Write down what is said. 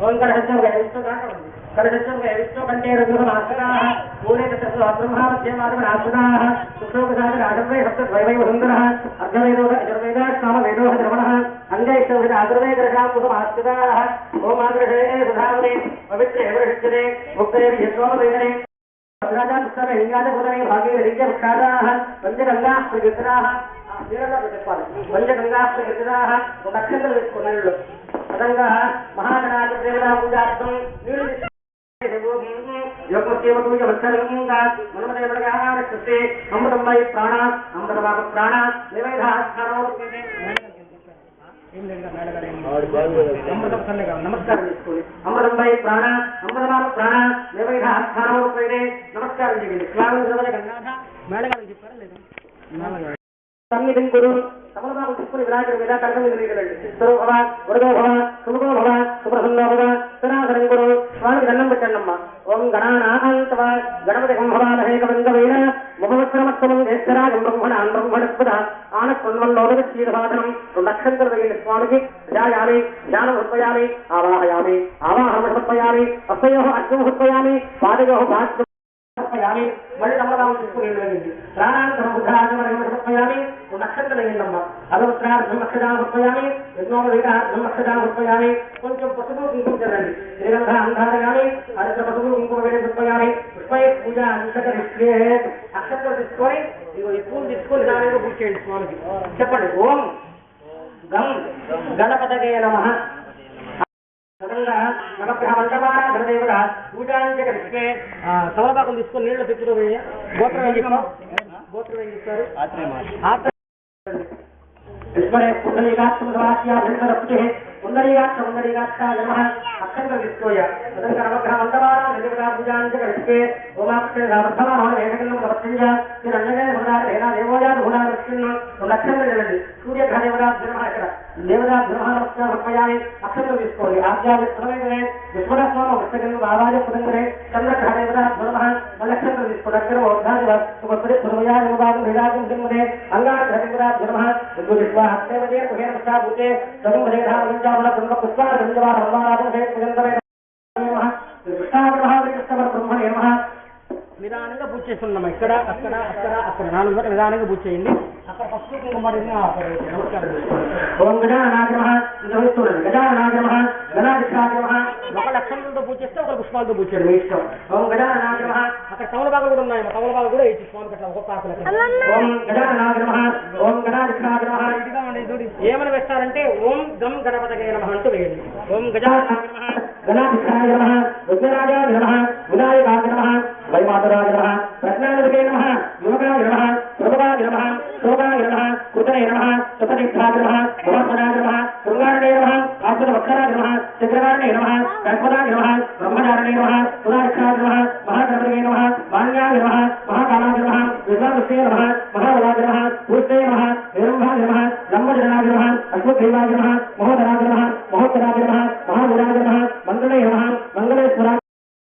ఓం కరహస్యం కరహస్యం విష్ణు కంటే రఘుమాసనాః మూలే తత్ర బ్రహ్మామధ్యమాదమనాసనాః సుక్షోపసాగ రాజవే సప్తద్వైవై వసుందరః అర్ధవేదో అజర్వేదా సామవేదో ద్రవణః అంగైష్టౌషధ ఆదుర్వేదరసాంకుసమాస్కృతాః ఓం ఆగ్రహే సుధావనే పవిత్రే వృష్టిరే ముక్తే యజ్ఞోపవేదనే రాజా పుస్తక లింగాదభూతమే భాగీరథ్య వృక్షాదాః పంచగంగా ప్రకృతిరాః పంచగంగా ప్రకృతిరాః ఒక అక్షంతలు వేసుకున్నాడు అదంగా మహాగణాధిదేవతా పూజార్థం నీళ్ళు మనమదేవడగాస్తే అమృతంబై ప్రాణ అమృతమాప ప్రాణ నివేదాస్థానం నమస్కారం చేసుకోండి అమృతంబై ప్రాణ అమృతమాప ప్రాణ నివేదాస్థానం నమస్కారం చేయండి స్వామి గంగాధ మేళగాలని చెప్పారా లేదా సన్నిధిం కురు సమలబాబు తీసుకుని వినాయకుడి మీద కర్మ నిర్వహించండి సర్వ భవ వరదో భవ సుముఖో భవ సుప్రసన్నో భవ సనాతనం కురు స్వామికి దండం పెట్టండమ్మా ఓం గణానాథంతవ గణపతి కుంభవామహే కవిందవేన ముఖవత్సరమస్తమం జ్యేష్ఠరాజం బ్రహ్మణాన్ బ్రహ్మణస్పద ఆనస్పన్వన్నోదక్షీరసాధనం రెండక్షంతలు వేయండి స్వామికి ధ్యాయామి ధ్యానం హృత్పయామి ఆవాహయామి ఆవాహనం హృత్పయామి అస్తయో అర్ఘ్యం హృత్పయామి పాదయో భాష్యం సమర్పయామి మళ్ళీ సమలబాబు తీసుకుని ప్రాణాంతరం బుద్ధాగమయామి నక్షత్రం అయ్యిందమ్మా అగవస్త్రార్థం అక్షరాన్ని హృత్పయామి యజ్ఞోపవేదార్థం అక్షరాన్ని హృత్పయామి కొంచెం పసుపు కుంకుమ చల్లండి శ్రీగంధ అంధారయామి అరిత పసుపు కుంకుమ వేడి హృత్పయామి పుష్పయ పూజ అంతకరిష్టే అక్షత్రం తీసుకొని ఇగో ఈ పూలు తీసుకొని దానిలో పూజ చేయండి స్వామికి చెప్పండి ఓం గం గణపతగే నమః నవగ్రహమంటమారాధనదేవత పూజాంచకరిష్టే సమలపాకం తీసుకొని నీళ్లు తిప్పుతూ వేయ గోత్రం ఏం చెప్తాం గోత్రం ఏం చెప్తారు ఈశ్వరే పుండరీకాక్షమస్యాభ్యంతరప్తి పుండరీకాక్ష నమః అక్షంతరం తీసుకోయ అదంతా నవగ్రహమంటమారాధనదేవత పూజాంచకరిష్టే ఓమాక్షే సమర్థమానోహన వేదకన్నం ప్రవర్తించ శ్రీరంజనే హృదారేణ దేవోజాత హృదారక్షిణ్ అక్షంతరం వెళ్ళండి సూర్యగ్రహ దేవతాభ్యనమ ఇక్కడ దేవతాభ్యనమస్య సమర్పయామి అక్షంతరం తీసుకోండి ఆధ్యాత్మికమే విశ్వరస్వామ వృత్తగం బాబాజ పురంగరే చంద్రగ్రహ దేవతాభ్యనమ నక్షత్రం తీసుకోండి అక్షరం ఓర్ధాదివ సుపత్రి సుమయాజమబాబు హృదాజం జన్మదే అంగాగ్రహ దేవతాభ్యనమ విశ్వహస్తేవదే కుహేన పశ్చాభూతే సగుంభదేధావలించామల బ్రహ్మ పుష్పాల గంజవార హనుమానాథం హే పుజంతమే నమః కృష్ణాగ్రహావికృష్ణ బ్రహ్మణే నమః నిదానంగా పూజ చేస్తున్నాం ఇక్కడ అక్కడ అక్కడ అక్కడ 4 గంటలు నిదానంగా పూజ చేయండి అక్కడ పసుపు కుంకుమడిన నమస్కారం ఓం గజానాగ్రహ నిర్వహిస్తున్నాడు గజానాగ్రహ గణాధిష్టాగ్రహ ఒక లక్షణంతో పూజ చేస్తే ఒక పుష్పాలతో పూజ చేయండి మీ ఇష్టం ఓం గజానాగ్రహ అక్కడ తమలపాకులు కూడా ఉన్నాయి తమలపాకులు కూడా ఇచ్చి స్వామికి అట్లా ఒక్కొక్క ఆకులు ఓం గజానాగ్రహ ఓం గణాధిష్టాగ్రహ ఏమని వేస్తారంటే ఓం గం గణపతగే నమః అంటూ వేయండి ఓం గజానాగ్రహ గణాధిష్టాయ నమః విఘ్నరాజాయ నమః వినాయకాయ నమః వైమాతరాయ నమః ప్రజ్ఞానదే నమః యోగాయ నమః ప్రభవాయ నమః శోభాయ నమః కృతనే నమః సతనిష్ఠాయ నమః భవత్సనాయ నమః శృంగారణే నమః ఆశ్వతవక్షరాయ నమః చక్రవారణే నమః కల్పనాయ నమః బ్రహ్మచారిణే నమః పురాక్షాయ నమః మహాగణపతయే నమః మాన్యాయ నమః మహాకాలాయ నమః విశ్వామిత్రే నమః మహాబలాయ నమః పూష్ణే నమః నిరంభాయ నమః లంబజనాయ నమః అశ్వగ్రీవాయ